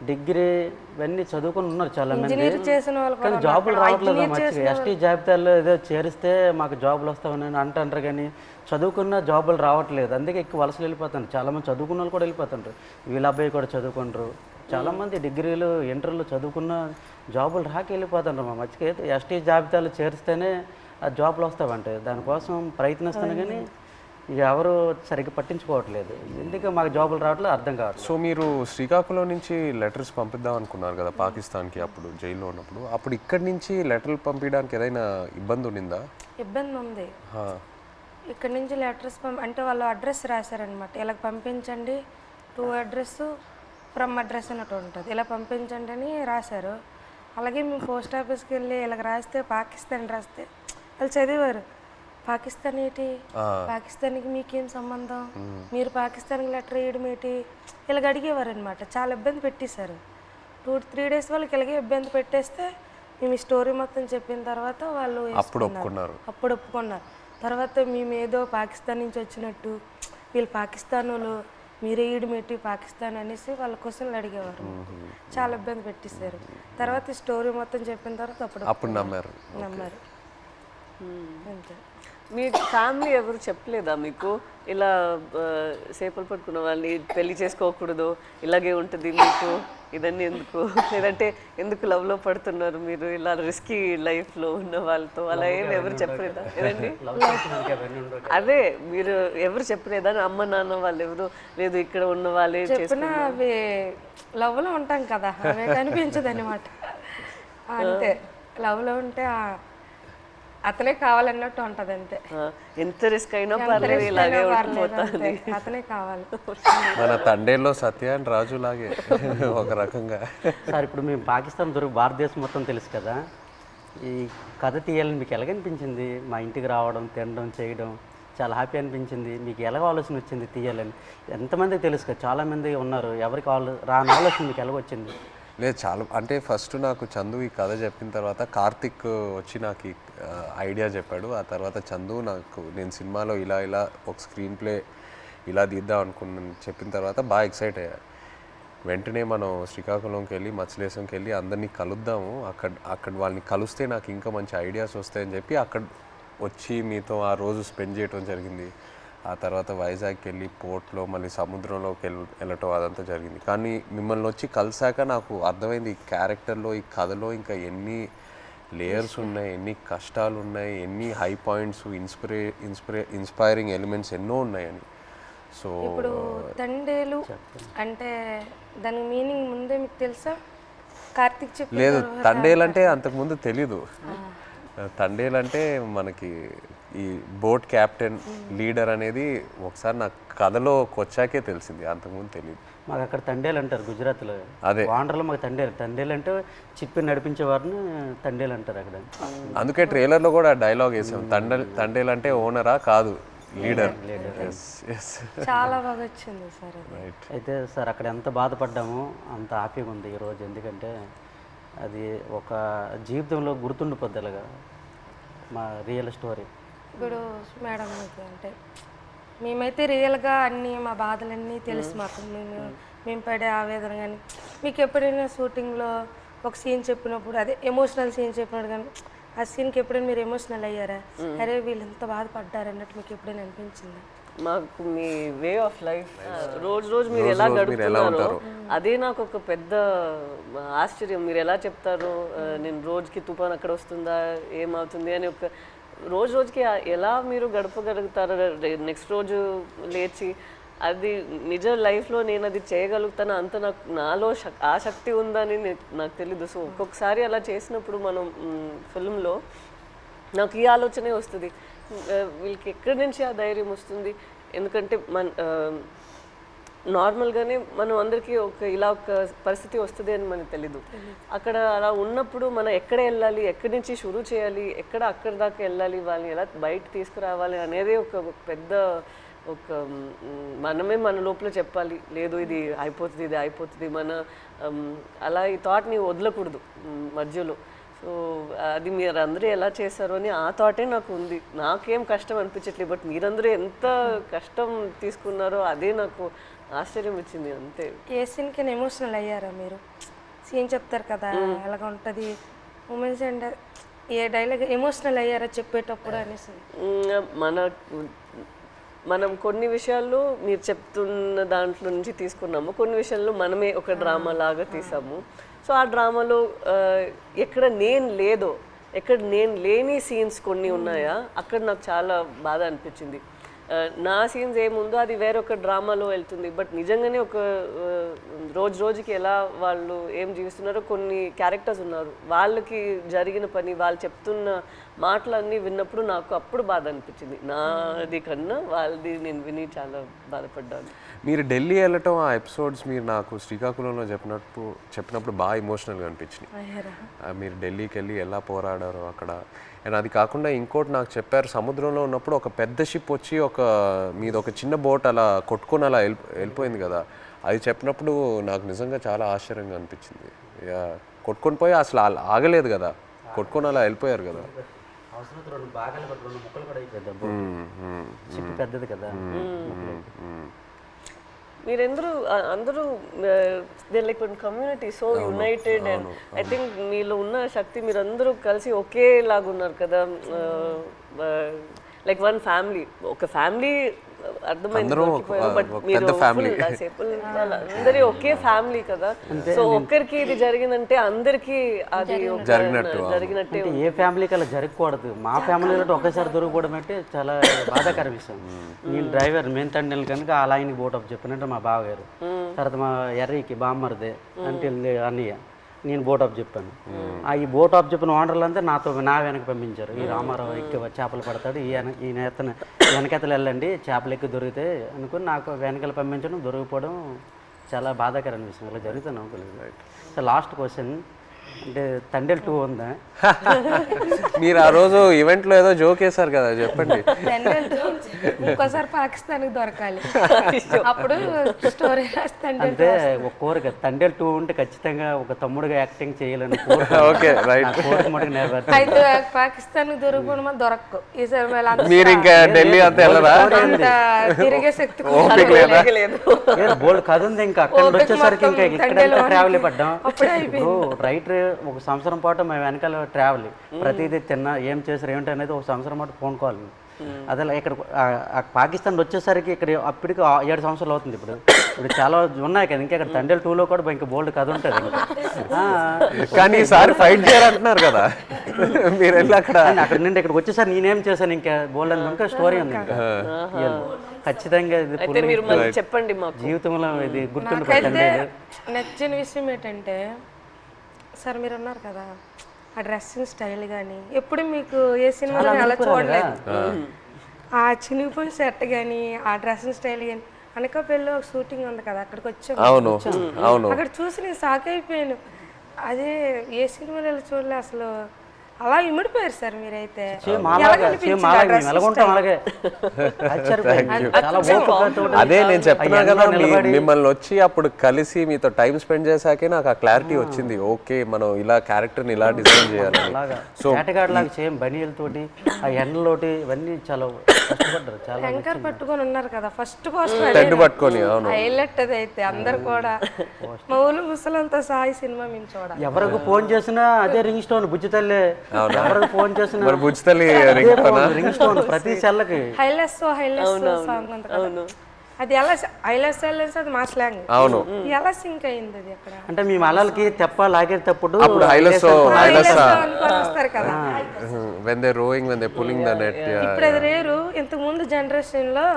డిగ్రీ ఇవన్నీ చదువుకుని ఉన్నారు చాలా మంది, కానీ జాబులు రావట్లేదు. మర్చిపోయి ఎస్టీ జాబితాల్లో ఏదో చేరిస్తే మాకు జాబులు వస్తామని అంటారు, కానీ చదువుకున్న జాబులు రావట్లేదు. అందుకే ఎక్కువ వలసలు వెళ్ళిపోతారు. చాలామంది చదువుకున్న వాళ్ళు కూడా వెళ్ళిపోతుంటారు, వీళ్ళ అబ్బాయి కూడా చదువుకుంటారు. చాలామంది డిగ్రీలు ఇంటర్లు చదువుకున్న జాబులు రాక వెళ్ళిపోతుంటారు. మా మర్చిపోయి ఎస్టీ జాబితాలు చేరిస్తేనే ఆ జాబులు వస్తామంటే దానికోసం ప్రయత్నిస్తాను, కానీ ఎవరు సరిగ్గా పట్టించుకోవట్లేదు. ఎందుకు మాకు జాబులు రావట్లేదు అర్థం కావట్లేదు. సో మీరు శ్రీకాకుళం నుంచి లెటర్స్ పంపిద్దాం అనుకున్నారు కదా పాకిస్తాన్కి, అప్పుడు జైల్లో ఉన్నప్పుడు. అప్పుడు ఇక్కడి నుంచి లెటర్లు పంపించడానికి ఏదైనా ఇబ్బంది ఉండిందా? ఇబ్బంది ఉంది. ఇక్కడ నుంచి లెటర్స్ అంటే వాళ్ళు అడ్రస్ రాశారనమాట, ఇలా పంపించండి, టు అడ్రస్ ఫ్రమ్ అడ్రస్ అన్నట్టు ఉంటుంది, ఇలా పంపించండి అని రాశారు. అలాగే మేము పోస్ట్ ఆఫీస్కి వెళ్ళి ఇలాగ రాస్తే పాకిస్తాన్ రాస్తే వాళ్ళు చదివారు, పాకిస్తాన్ ఏంటి, పాకిస్తాన్కి మీకేం సంబంధం, మీరు పాకిస్తాన్కి లెటర్ వేయడం ఏంటి, ఇలాగ అడిగేవారు అనమాట. చాలా ఇబ్బంది పెట్టేశారు. 2-3 డేస్ వాళ్ళకి ఇలాగే ఇబ్బంది పెట్టేస్తే మేము ఈ స్టోరీ మొత్తం చెప్పిన తర్వాత వాళ్ళు అప్పుడు ఒప్పుకున్నారు. తర్వాత మేము ఏదో పాకిస్తాన్ నుంచి వచ్చినట్టు, వీళ్ళు పాకిస్తాన్ వాళ్ళు, మీరే ఈడుమేటి పాకిస్తాన్ అనేసి వాళ్ళ క్వశ్చన్లు అడిగేవారు. చాలా ఇబ్బంది పెట్టేశారు. తర్వాత ఈ స్టోరీ మొత్తం చెప్పిన తర్వాత అప్పుడు నమ్మారు. అంతే. మీ ఫ్యామిలీ ఎవరు చెప్పలేదా మీకు ఇలా చేపలు పట్టుకున్న వాళ్ళని పెళ్లి చేసుకోకూడదు, ఇలాగే ఉంటుంది మీకు, ఇదన్నీ ఎందుకు, లేదంటే ఎందుకు లవ్లో పడుతున్నారు మీరు ఇలా రిస్కీ లైఫ్లో ఉన్న వాళ్ళతో, అలా ఏమి ఎవరు చెప్పలేదా? ఏదండి అదే మీరు ఎవరు చెప్పలేదా? అమ్మ నాన్న వాళ్ళు ఎవరు లేదు, ఇక్కడ ఉన్న వాళ్ళే చెప్పిన అవి లవ్లో ఉంటాం కదా, అవి కనిపించదు అనమాట. అంతే, లవ్లో ఉంటే అతనే కావాలన్నట్టు ఉంటది అంతే. ఎంత రిస్క్ అయినా పర్లేదు ఇలాగే ఉండిపోతుంది. అతనే కావాలి. మన తండేల్లో సత్య అండ్ రాజు లాగే ఒక రకంగా. సార్ ఇప్పుడు మేము పాకిస్తాన్ భారతదేశం మొత్తం తెలుసు కదా, ఈ కథ తీయాలని మీకు ఎలాగనిపించింది? మా ఇంటికి రావడం, తినడం, చేయడం చాలా హ్యాపీ అనిపించింది. మీకు ఎలాగ ఆలోచన వచ్చింది తీయాలని? ఎంతమందికి తెలుసు కదా, చాలామంది ఉన్నారు, ఎవరికి రాని ఆలోచన మీకు ఎలాగొచ్చింది? లేదు చాలా అంటే ఫస్ట్ నాకు చందు ఈ కథ చెప్పిన తర్వాత కార్తిక్ వచ్చి నాకు ఈ ఐడియా చెప్పాడు. ఆ తర్వాత చందు నాకు నేను సినిమాలో ఇలా ఇలా ఒక స్క్రీన్ ప్లే ఇలా తీద్దాం అనుకున్నాను చెప్పిన తర్వాత బాగా ఎక్సైట్ అయ్యా. వెంటనే మనం శ్రీకాకుళంకి వెళ్ళి మత్స్యలేశంకి వెళ్ళి అందరినీ కలుద్దాము, అక్కడ వాళ్ళని కలిస్తే నాకు ఇంకా మంచి ఐడియాస్ వస్తాయని చెప్పి అక్కడ వచ్చి మీతో ఆ రోజు స్పెండ్ చేయడం జరిగింది. ఆ తర్వాత వైజాగ్కి వెళ్ళి పోర్ట్లో మళ్ళీ సముద్రంలోకి వెళ్ళటం అదంతా జరిగింది. కానీ మిమ్మల్ని వచ్చి కలిసాక నాకు అర్థమైంది ఈ క్యారెక్టర్లో, ఈ కథలో ఇంకా ఎన్ని లేయర్స్ ఉన్నాయి, ఎన్ని కష్టాలు ఉన్నాయి, ఎన్ని హై పాయింట్స్, ఇన్స్పైరింగ్ ఎలిమెంట్స్ ఎన్నో ఉన్నాయని. సో ఇప్పుడు తండేలు అంటే దాని మీనింగ్ ముందే మీకు తెలుసా? కార్తిక్ చెప్పి లేదు, తండేలు అంటే అంతకుముందు తెలీదు. తండేలు అంటే మనకి ఈ బోట్ క్యాప్టెన్ లీడర్ అనేది ఒకసారి నాకు కథలోకి వచ్చాకే తెలిసింది, అంతకుముందు తెలియదు. మాకు అక్కడ తండేలు అంటారు గుజరాత్లో. అదే వాండర్లో మాకు తండేలు అంటే చిప్పి నడిపించే వారిని తండేలు అంటారు అక్కడ. అందుకే ట్రైలర్లో కూడా డైలాగ్ వేసాం, తండేలు అంటే ఓనరా కాదు, లీడర్. చాలా బాగా వచ్చింది సార్. అయితే సార్ అక్కడ ఎంత బాధపడ్డామో అంత హ్యాపీగా ఉంది ఈరోజు. ఎందుకంటే అది ఒక జీవితంలో గుర్తుండిపోద్దలుగా మా రియల్ స్టోరీ. ఇప్పుడు మేడం మీకు అంటే మేమైతే రియల్గా అన్నీ మా బాధలన్నీ తెలుసు మాకు, మేము పడే ఆవేదన. కానీ మీకు ఎప్పుడైనా షూటింగ్లో ఒక సీన్ చెప్పినప్పుడు, అదే ఎమోషనల్ సీన్ చెప్పినప్పుడు కానీ ఆ సీన్కి ఎప్పుడైనా మీరు ఎమోషనల్ అయ్యారా? అరే వీళ్ళు ఎంత బాధపడ్డారు అన్నట్టు మీకు ఎప్పుడైనా అనిపించిందా? మాకు మీ వే ఆఫ్ లైఫ్ రోజు మీరు ఎలా గడుపుతున్నారో అదే నాకు ఒక పెద్ద ఆశ్చర్యం. మీరు ఎలా చెప్తారు, నేను రోజుకి తుఫాన్ అక్కడ వస్తుందా, ఏమవుతుంది అని ఒక రోజుకి ఎలా మీరు గడపగలుగుతారు? నెక్స్ట్ రోజు లేచి అది నిజ లైఫ్లో నేను అది చేయగలుగుతాను అంత నాలో ఆ శక్తి ఉందని నాకు తెలీదు. సో ఒక్కొక్కసారి అలా చేసినప్పుడు మనం ఫిల్మ్లో నాకు ఈ ఆలోచనే వస్తుంది, వీళ్ళకి ఎక్కడి నుంచి ఆ ధైర్యం వస్తుంది? ఎందుకంటే నార్మల్గానే మనం అందరికీ ఇలా ఒక పరిస్థితి వస్తుంది అని మనకు తెలీదు. అక్కడ అలా ఉన్నప్పుడు మనం ఎక్కడ వెళ్ళాలి, ఎక్కడి నుంచి షురూ చేయాలి, అక్కడి దాకా వెళ్ళాలి, వాళ్ళని ఎలా బయట తీసుకురావాలి అనేది ఒక పెద్ద మనమే మన లోపల చెప్పాలి, లేదు ఇది అయిపోతుంది మన అలా ఈ థాట్ని వదలకూడదు మధ్యలో. సో అది మీరు అందరూ ఎలా చేశారో అని ఆ థాటే నాకు ఉంది. నాకేం కష్టం అనిపించట్లేదు, బట్ మీరందరూ ఎంత కష్టం తీసుకున్నారో అదే నాకు ఆశ్చర్యం ఇచ్చింది అంతే. ఏ సీన్కి ఎమోషనల్ అయ్యారా మీరు? సీన్ చెప్తారు కదా అలాగ ఉంటుంది మూమెంట్స్, అండ్ ఏ డైలాగ్ ఎమోషనల్ అయ్యారా చెప్పేటప్పుడు అనేసి? మనం కొన్ని విషయాల్లో మీరు చెప్తున్న దాంట్లో నుంచి తీసుకున్నాము, కొన్ని విషయాల్లో మనమే ఒక డ్రామా లాగా తీసాము. సో ఆ డ్రామాలో ఎక్కడ నేను లేని సీన్స్ కొన్ని ఉన్నాయా, అక్కడ నాకు చాలా బాధ అనిపించింది. నా సీన్స్ ఏముందో అది వేరొక డ్రామాలో వెళ్తుంది, బట్ నిజంగానే ఒక రోజుకి ఎలా వాళ్ళు ఏం జీవిస్తున్నారో కొన్ని క్యారెక్టర్స్ ఉన్నారు, వాళ్ళకి జరిగిన పని, వాళ్ళు చెప్తున్న మాటలన్నీ విన్నప్పుడు నాకు అప్పుడు బాధ అనిపించింది. నాది కన్నా వాళ్ళది నేను విని చాలా బాధపడ్డాను. మీరు ఢిల్లీ వెళ్ళటం ఆ ఎపిసోడ్స్ మీరు నాకు శ్రీకాకుళంలో చెప్పినప్పుడు బాగా ఎమోషనల్గా అనిపించినాయి. మీరు ఢిల్లీకి వెళ్ళి ఎలా పోరాడారో అక్కడ. అండ్ అది కాకుండా ఇంకోటి నాకు చెప్పారు, సముద్రంలో ఉన్నప్పుడు ఒక పెద్ద షిప్ వచ్చి మీది ఒక చిన్న బోట్ అలా కొట్టుకొని అలా వెళ్ళిపోయింది కదా, అది చెప్పినప్పుడు నాకు నిజంగా చాలా ఆశ్చర్యంగా అనిపించింది. కొట్టుకొని పోయి అసలు ఆగలేదు కదా, కొట్టుకొని అలా వెళ్ళిపోయారు కదా. అవసరం 2 భాగాలు 2 ముక్కలు కూడా అయిపోయింది, షిప్ పెద్దది కదా. మీరందరూ అందరూ like community so United, and I think మీలో ఉన్న శక్తి మీరందరూ కలిసి ఒకేలాగా ఉన్నారు కదా. లైక్ వన్ ఫ్యామిలీ, ఒక ఫ్యామిలీ అర్థమైంది, బట్ మీరు అందరి ఒకే ఫ్యామిలీ కదా. సో ఒక్కరికి ఇది జరిగిందంటే అందరికి అది జరిగినట్టే. ఏ ఫ్యామిలీకి అలా జరగకూడదు, మా ఫ్యామిలీలో ఒకేసారి దొరకపోవడం అంటే చాలా బాధాకర విషయం. నేను డ్రైవర్ మెయిన్ తండ్రి కనుక అలా ఆయనకి బోట్ అప్ చెప్పినట్టు మా బావగారు, తర్వాత మా ఎర్రీకి బామ్మరిదే అంటే అన్నయ్య, నేను బోట్ ఆఫ్ చెప్పాను. ఈ బోట్ ఆఫ్ చెప్పిన ఓనర్లు అంతా నా వెనక పంపించారు. ఈ రామారావు ఎక్కువ చేపలు పడతాడు, ఈ నేతను వెనకెతలు వెళ్ళండి చేపలు ఎక్కువ దొరుకుతాయి అనుకుని నాకు వెనకాల పంపించడం, దొరికిపోవడం చాలా బాధాకరమైన విషయం. ఇలా జరుగుతుంది అనుకోలేదు. సో లాస్ట్ క్వశ్చన్ అంటే తండేల్ 2 ఉందా? మీరు ఆ రోజు ఈవెంట్లో ఏదో జోక్ వేశారు కదా, చెప్పండి. ఇంకోసారి పాకిస్తాన్కి దొరకాలి, అప్పుడు స్టోరీ రాస్తాండి. అంటే ఒక కోరిక తండేల్ 2 ఉంటే ఖచ్చితంగా ఒక తమ్ముడుగా యాక్టింగ్ చేయాలని ఓకే రైట్. కోరిక మటుకు నెరవేర్చాలి. అయితే పాకిస్తాన్ దొరకడం దొరకకు ఈసారి మీరు ఇంకా ఢిల్లీ అంతా వెళ్ళరా? తిరిగే శక్తి లేదు. బోల్డ్ కథ ఉంది. ఇంకా అక్కడ వచ్చేసరికి ఇంకా ఇక్కడ ట్రావెల్ పడ్డాం. ఇప్పుడు రైటర్ ఒక సంవత్సరం పాటు మేము వెనకాల ట్రావెల్, ప్రతిదీ తిన్నా ఏం చేశారు ఏమిటి అనేది ఒక సంవత్సరం పాటు ఫోన్ కాల్. అదే ఇక్కడ పాకిస్తాన్ వచ్చేసరికి ఇక్కడ అప్పటికి 7 సంవత్సరాలు అవుతుంది. ఇప్పుడు చాలా ఉన్నాయి కదా, ఇంకా ఇక్కడ తండేల్ 2లో కూడా ఇంకా బోల్డ్ కథ ఉంటుంది. కానీ ఈసారి ఫైట్ చేయాలంటున్నారు కదా మీరు వెళ్ళి అక్కడ నుండి ఇక్కడికి వచ్చేసరికి నేనేం చేశాను ఇంకా బోల్డ్ అని ఇంకా స్టోరీ ఉంది. ఇంకా ఖచ్చితంగా అయితే మీరు మళ్ళీ చెప్పండి మాకు. జీవితంలో ఇది గుర్తుండిపోతుంది. నచ్చిన విషయం ఏంటంటే సార్ మీరు ఉన్నారు కదా, ఆ డ్రెస్సింగ్ స్టైల్ కానీ ఎప్పుడు మీకు ఏ సినిమాలో అలా చూడలేదు. ఆ చినిగిపోయిన షర్ట్ కానీ ఆ డ్రెస్సింగ్ స్టైల్ కానీ అనకాపల్లిలో ఒక షూటింగ్ ఉంది కదా, అక్కడికి వచ్చాము. అవును అవును. అక్కడ చూసి నేను షాక్ అయిపోయాను. అదే ఏ సినిమాలో చూడలే అసలు. అలా ఇమిడిపోయారు సార్ మీరైతే. అదే నేను చెప్తున్నా కదా, మిమ్మల్ని వచ్చి అప్పుడు కలిసి మీతో టైం స్పెండ్ చేశాకే నాకు ఆ క్లారిటీ వచ్చింది. ఓకే మనం ఇలా క్యారెక్టర్ని ఇలా డిజైన్ చేయాలి. సో లాగా సేమ్ బనీలతోటి ఆ ఎండలోటి ఇవన్నీ చాలా కష్టపడ్డారు. చాలా యాంకర్ పట్టుకొని ఉన్నారు కదా ఫస్ట్ పోస్ట్ పట్టుకొని. అవును హైలైట్ అది అయితే అందరు కూడా మా ఊళ్ళు ముసలంతా సాయి సినిమా మేము చూడాలి. ఎవరికి ఫోన్ చేసినా అదే రింగ్ స్టోన్ బుజ్జి తల్లి. ఎవరికి ఫోన్ చేసినా రింగ్ స్టోన్ ప్రతి సెల్లకి హైలెస్ సాంగ్ ఉంది కదా, అది ఎలా హైలెస్ అది మా స్లాంగ్. అవును ఎలా సింక్ అయింది అది అక్కడ అంటే మీ మలలకి తెప్ప లాగేటప్పుడు వస్తారు కదా. ఇప్పుడు అది రేరు. ఇంతకు ముందు జనరేషన్ లో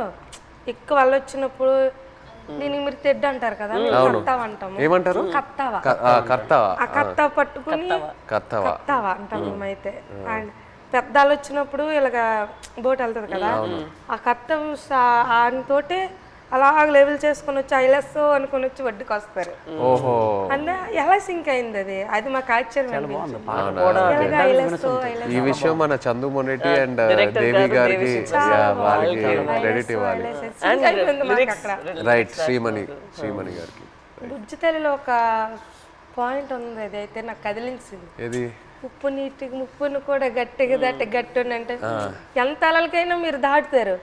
ఎక్కువ వాళ్ళు వచ్చినప్పుడు దీనికి మీరు తెడ్డు అంటారు కదా, కత్తావ అంటాము. ఏమంటారు? కత్తావా. ఆ కత్తావ పట్టుకుని కత్తావా అంటాం మేమైతే. అండ్ పెద్దలు వచ్చినప్పుడు ఇలాగ బోట్ వెళ్తుంది కదా, ఆ కత్త ఆయనతోటి అలా లెవెల్ చేసుకొని వచ్చి ఐలెస్ అనుకుని వచ్చి వడ్డీకి వస్తారు. అంటే ఎలా సింక్ అయింది అది, అది మాకు ఆశ్చర్యం. ఈ విషయం మన చందు మొనెటి అండ్ దేవి గారికి క్రెడిట్ ఇవ్వాలి. రైట్. శ్రీమణి గారికి. బుజ్జి తల్లిలో ఒక పాయింట్ ఉంది, అది అయితే నాకు కదిలించింది. ఏది? ఉప్పు నీటికి ముప్పును కూడా గట్టిగా దాటి గట్టి అంటే ఎంత అలలకైనా మీరు దాటుతారు,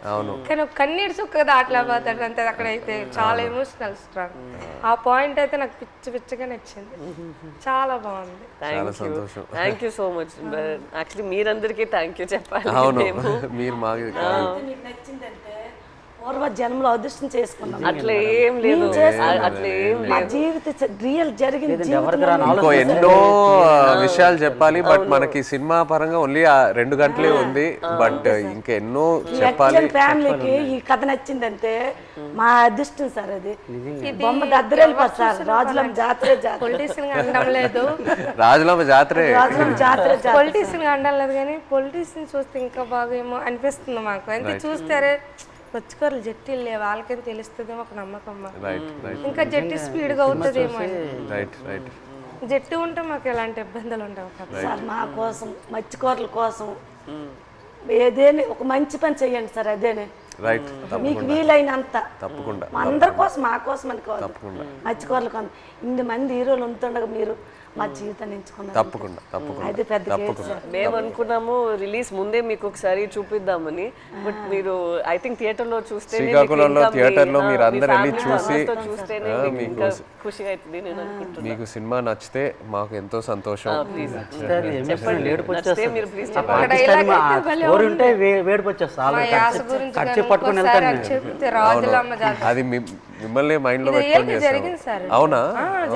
కానీ ఒక కన్నీటి చుక్క దాటలేకపోతాడు అంతే. అక్కడైతే చాలా ఎమోషనల్ స్ట్రాంగ్. ఆ పాయింట్ అయితే నాకు పిచ్చిగా నచ్చింది. చాలా బాగుంది. Thank you so much. Actually మీరందరికీ థ్యాంక్ యూ చెప్పాలి. మీరు పూర్వ జన్మలో అదృష్టం చేసుకున్నాం. అట్లా ఏం లేదు, అట్లా ఏం మా జీవిత రియల్ జరిగింది. ఇంకో ఎన్నో విషయాలు చెప్పాలి, బట్ మనకి సినిమా పరంగా ఓన్లీ 2 గంటలే ఉంది. బట్ ఇంకా ఎన్నో చెప్పాలి. ఫ్యామిలీకి ఈ కథ నచ్చిందంటే మా అదృష్టం సార్. అది బొమ్మ దగ్గర వెళ్ళిపోతుంది సార్. రాజులమ్మ జాతర పొలిటీషియన్ అనడం లేదు, రాజులమ్మ జాతర పొలిటీషియన్ అనడం లేదు, కానీ పొలిటీషియన్ చూస్తే ఇంకా బాగా ఏమో అనిపిస్తుంది మాకు. అంతే చూస్తారే వచ్చుకోరలు జట్టిల్లే వాళ్ళకని తెలుస్తుందేమో ఒక నమ్మకం. ఇంకా జట్టి స్పీడ్గా అవుతుందేమో. జట్టు ఉంటే మాకు ఎలాంటి ఇబ్బందులు ఉండవు కదా. మా కోసం మత్స్యకారుల కోసం ఏదేని ఒక మంచి పని చెయ్యండి సార్. అదేనే మీకు వీలైనంత తప్పకుండా అందరి కోసం, మా కోసం అని కాదు, మత్స్యకారుల కోసం. 8 మంది హీరోలు ఉంటుండగా మీరు మా జీవితాన్ని ఎంచుకున్నారు. తప్పకుండా అది పెద్ద. మేము అనుకున్నాము రిలీజ్ ముందే మీకు ఒకసారి చూపిద్దామని, బట్ మీరు ఐ థింక్ థియేటర్ లో చూస్తే శ్రీకాకుళంలో థియేటర్ లో మీరు అందరు వెళ్ళి చూసి ఖుషిగా అవుతుంది నేను అనుకుంటున్నాను. మీకు సినిమా నచ్చితే మాకు ఎంతో సంతోషం. అది మిమ్మల్ని మైండ్ లో పెట్టుకొని చేస్తారు. అవునా?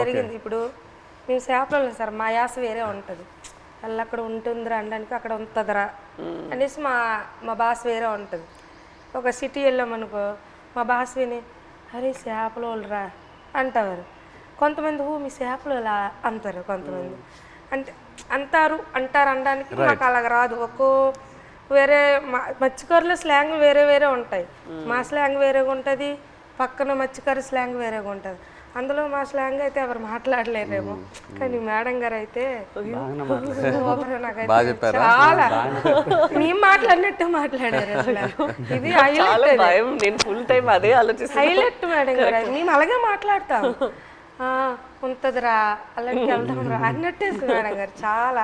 జరిగింది. ఇప్పుడు మేము చేపలు సార్, మా యాస వేరే ఉంటుంది. అలా అక్కడ ఉంటుందిరా అనడానికి అక్కడ ఉంటుందిరా అనేసి మా భాష వేరే ఉంటుంది. ఒక సిటీ వెళ్ళామనుకో మా భాష విని అరే చేపలు వాళ్ళరా అంటారు. కొంతమంది మీ చేపలు ఇలా అంటారు, కొంతమంది అంటే అంటారు అనడానికి మాకు అలాగ రాదు. వేరే మత్స్యకారుల స్లాంగ్ వేరే వేరే ఉంటాయి. మా స్లాంగ్ వేరేగా ఉంటుంది, పక్కన మత్స్యకారు స్లాంగ్ వేరేగా ఉంటుంది. అందులో మా స్లాంగ్ అయితే ఎవరు మాట్లాడలేరేమో, కానీ మేడం గారు అయితే నాకైతే చాలా మేము మాట్లాడినట్టు మాట్లాడారు. అసలు ఇది నేను ఫుల్ టైం అదే ఆలోచిస్తాను. హైలైట్ మేడం గారు, మేము అలాగే మాట్లాడతాం. ఉంటదిరా అలాగే వెళ్దాం రా అన్నట్టే మేడం గారు. చాలా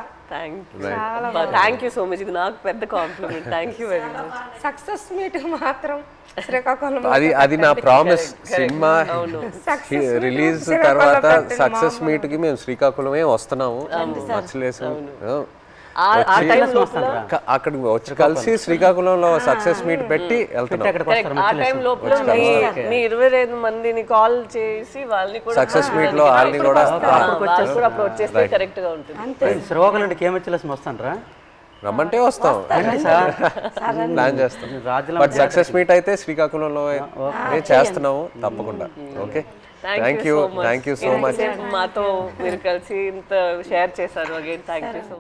థ్యాంక్ యూ సో మచ్. ఇది నాకు పెద్ద compliment. Thank you very much. Success meet మాత్రం శ్రీకాకుళం అది నా ప్రామిస్. సినిమా రిలీజ్ తర్వాత సక్సెస్ మీట్ కి మేము శ్రీకాకుళమే వస్తున్నాము. అక్కడ వచ్చి కలిసి శ్రీకాకుళంలో సక్సెస్ మీట్ పెట్టి వెళ్తున్నాం. ఆ టైం లోపల మీ 25 మందిని కాల్ చేసి వాళ్ళని కూడా సక్సెస్ మీట్ లో వాళ్ళని కూడా అప్పుడు వచ్చేస్తే కరెక్ట్ గా ఉంటుంది. శ్రీకాకుళం నుండి కేమచ్చి వస్తానరా? రమ్మంటే వస్తాం, ప్లాన్ చేస్తాం. బట్ సక్సెస్ మీట్ అయితే శ్రీకాకుళంలో చేస్తున్నాము తప్పకుండా. Okay, thank you so much. మాతో మీరు కలిసి ఇంత షేర్ చేశారు. Again thank you so much.